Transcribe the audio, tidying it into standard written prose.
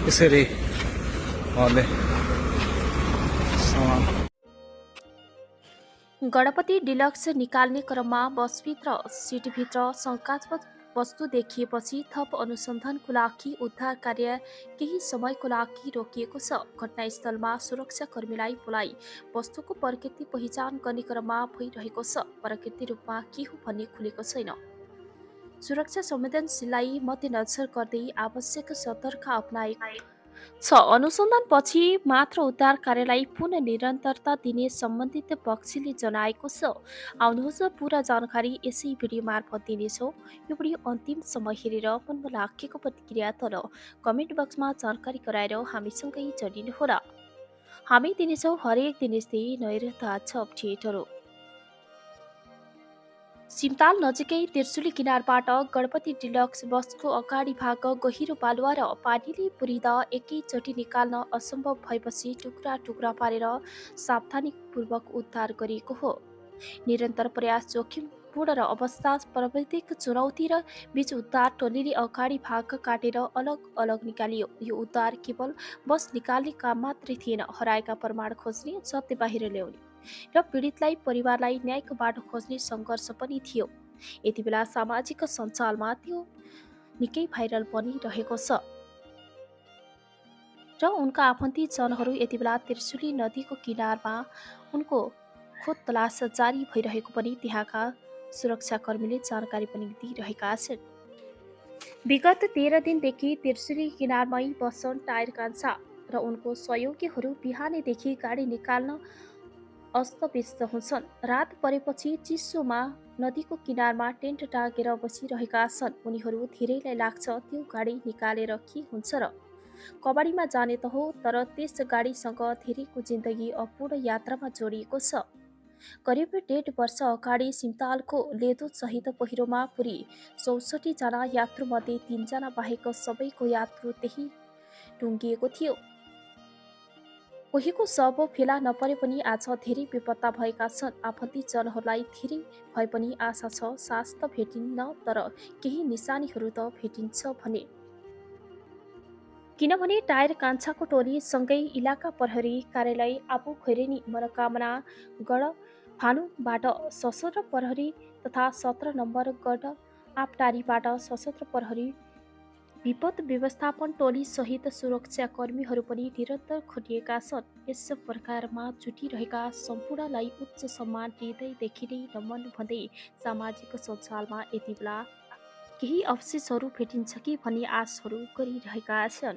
यसरी उहाँले सामान गणपति डिलक्स निकाल्ने क्रममा बसभित्र सिटभित्र शङ्कास्पद वस्तु देखिएपछि थप अनुसन्धानको लागि उद्धार कार्य केही समयको लागि रोकिएको छ। घटनास्थलमा सुरक्षाकर्मीलाई बोलाई वस्तुको प्रकृति पहिचान गर्ने क्रममा भइरहेको छ। प्रकृति रूपमा के हो भन्ने खुलेको छैन। सुरक्षा संवेदनशीललाई मध्यनजर गर्दै आवश्यक सतर्कता अपनाएको छ। अनुसन्धानपछि मात्र उद्धार कार्यलाई पुनः निरन्तरता दिने सम्बन्धित पक्षले जनाएको छ। आउनुहोस् पूरा जानकारी यसै भिडियो मार्फत दिनेछौँ। यो भिडियो अन्तिम समय हेरेर मनमा लागेको प्रतिक्रिया तल कमेन्ट बक्समा जानकारी गराएर हामीसँगै जोडिनुहोला। हामी दिनेछौँ हरेक दिन यस्तै नयाँ ताजा अपडेटहरू। सिमताल नजिकै त्रिशुली किनारबाट गणपति डिलक्स बसको अगाडि भाग गहिरो बालुवा र पानीले पुरिँदा एकैचोटि निकाल्न असम्भव भएपछि टुक्रा टुक्रा पारेर सावधानीपूर्वक उद्धार गरिएको हो। निरन्तर प्रयास, जोखिमपूर्ण र अवस्था प्रविधिक चुनौती र बीच उद्धार टोलीले अगाडि भाग काटेर अलग अलग निकालियो। यो उद्धार केवल बस निकाल्ने काम मात्रै थिएन, हराएका प्रमाण खोज्ने, सत्य बाहिर ल्याउने र पीडितलाई परिवारलाई न्यायको बाटो खोज्ने सङ्घर्ष पनि थियो। यति बेला सामाजिक सञ्जालमा त्यो निकै भाइरल बनिरहेको छ र उनका आफन्तीजनहरू यति बेला त्रिशुली नदीको किनारमा उनको खोज तलास जारी भइरहेको पनि त्यहाँका सुरक्षाकर्मीले जानकारी पनि दिइरहेका छन्। विगत 13 दिनदेखि त्रिशुली किनारमै बस्छन् टायर कान्छा र उनको सहयोगीहरू बिहानैदेखि गाडी निकाल्न अस्तव्यस्त हुन्छन्। रात परेपछि चिसोमा नदीको किनारमा टेन्ट टाँगेर बसिरहेका छन्। उनीहरू धेरैलाई लाग्छ त्यो गाडी निकालेर के हुन्छ र कबाडीमा जाने त हो, तर त्यस गाडीसँग धेरैको जिन्दगी अपूर्ण यात्रामा जोडिएको छ। करिब 1.5 वर्ष अगाडि सिमतालको लेदोसहित पहिरोमा पुरी 64 जना यात्रुमध्ये 3 जना बाहेक सबैको यात्रु त्यही टुङ्गिएको थियो। कोहीको शव फेला नपरे पनि आज धेरै बेपत्ता भएका छन्। आफन्तीजनहरूलाई धेरै भए पनि आशा छ सास त भेटिन्न, तर केही निशानीहरू त भेटिन्छ भने। किनभने टायर कान्छाको टोली सँगै इलाका प्रहरी कार्यालय आबु खैरेनी मनोकामना गढ भानुबाट सशस्त्र प्रहरी तथा 17 नम्बर गढ आपटारीबाट सशस्त्र प्रहरी विपद व्यवस्थापन टोली सहित सुरक्षाकर्मीहरू पनि निरन्तर खटिएका छन्। यस प्रकारमा जुटिरहेका सम्पूर्णलाई उच्च सम्मान हृदयदेखि नै नमन भन्दै सामाजिक सञ्जालमा यति बेला केही अवशेषहरू भेटिन्छ कि भन्ने आशहरू गरिरहेका छन्।